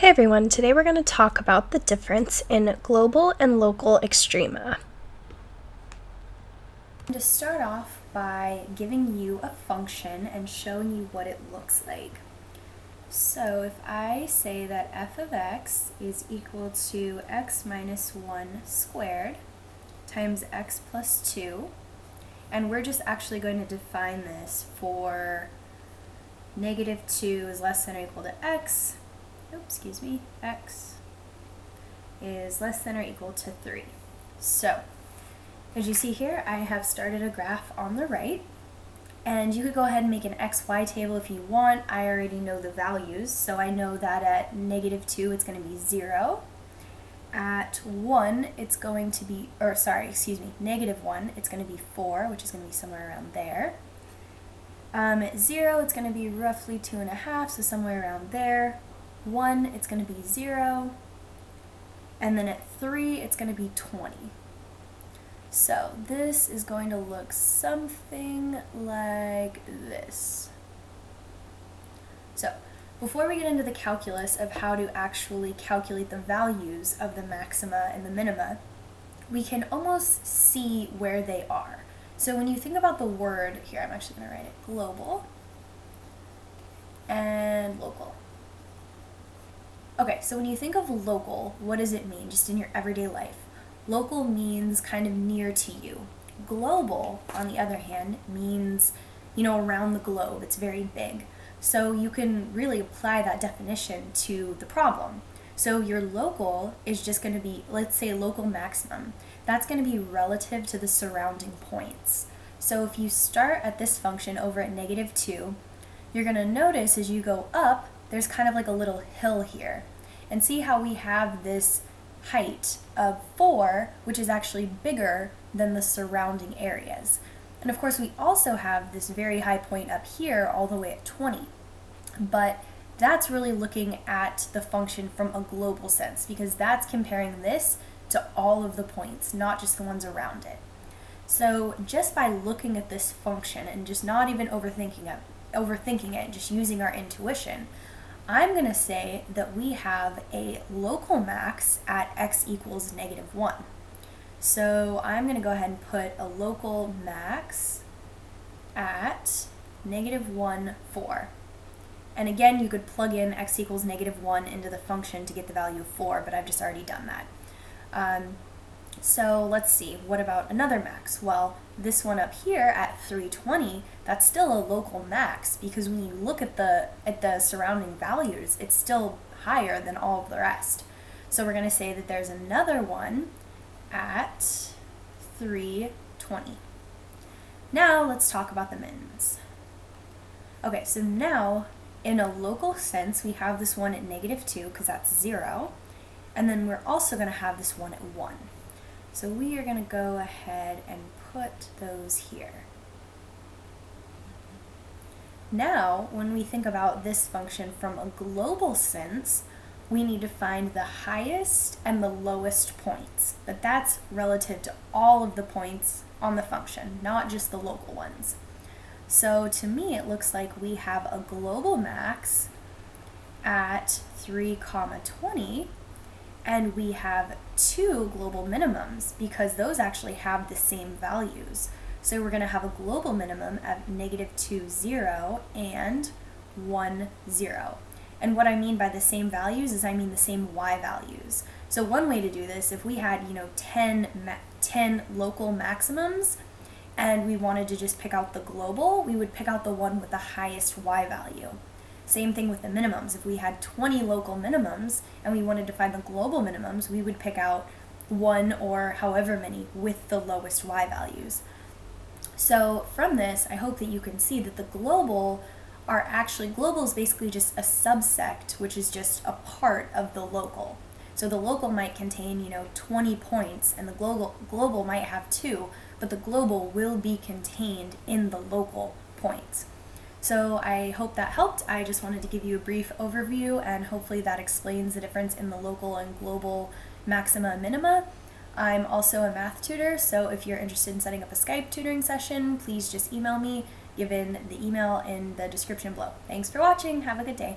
Hey everyone, today we're going to talk about the difference in global and local extrema. To start off by giving you a function and showing you what it looks like. So if I say that f of x is equal to x minus 1 squared times x plus 2, and we're just actually going to define this for negative 2 is less than or equal to x, x is less than or equal to 3. So, as you see here, I have started a graph on the right, and you could go ahead and make an xy table if you want. I already know the values, so I know that at negative 2 it's going to be 0. At 1 it's going to be, negative 1 it's going to be 4, which is going to be somewhere around there. At 0 it's going to be roughly 2.5, so somewhere around there. 1 it's going to be 0, and then at 3 it's going to be 20. So this is going to look something like this. So before we get into the calculus of how to actually calculate the values of the maxima and the minima, we can almost see where they are. So when you think about the word, here I'm actually going to write it, global and local. Okay, so when you think of local, what does it mean just in your everyday life? Local means kind of near to you. Global, on the other hand, means, around the globe. It's very big. So you can really apply that definition to the problem. So your local is just going to be, let's say, local maximum. That's going to be relative to the surrounding points. So if you start at this function over at negative 2, you're going to notice as you go up, there's kind of like a little hill here. And see how we have this height of 4, which is actually bigger than the surrounding areas. And of course we also have this very high point up here all the way at 20. But that's really looking at the function from a global sense, because that's comparing this to all of the points, not just the ones around it. So just by looking at this function and just not even overthinking it, just using our intuition, I'm going to say that we have a local max at x equals negative 1. So I'm going to go ahead and put a local max at negative 1, 4. And again, you could plug in x equals negative 1 into the function to get the value of 4, but I've just already done that. So let's see, what about another max? Well, this one up here at 320, that's still a local max, because when you look at the surrounding values, it's still higher than all of the rest. So we're going to say that there's another one at 320. Now let's talk about the mins. Okay, so now in a local sense, we have this one at negative 2, because that's 0, and then we're also going to have this one at 1. So we are going to go ahead and put those here. Now, when we think about this function from a global sense, we need to find the highest and the lowest points. But that's relative to all of the points on the function, not just the local ones. So to me, it looks like we have a global max at 3, 20, and we have 2 global minimums, because those actually have the same values. So we're going to have a global minimum at negative 2, 0 and 1, 0. And what I mean by the same values is I mean the same y values. So one way to do this, if we had 10 local maximums and we wanted to just pick out the global, we would pick out the one with the highest y value. Same thing with the minimums. If we had 20 local minimums and we wanted to find the global minimums, we would pick out one or however many with the lowest y values. So from this, I hope that you can see that the global is basically just a subsect, which is just a part of the local. So the local might contain, 20 points, and the global might have 2, but the global will be contained in the local points. So I hope that helped. I just wanted to give you a brief overview, and hopefully that explains the difference in the local and global maxima and minima. I'm also a math tutor, so if you're interested in setting up a Skype tutoring session, please just email me, given the email in the description below. Thanks for watching. Have a good day.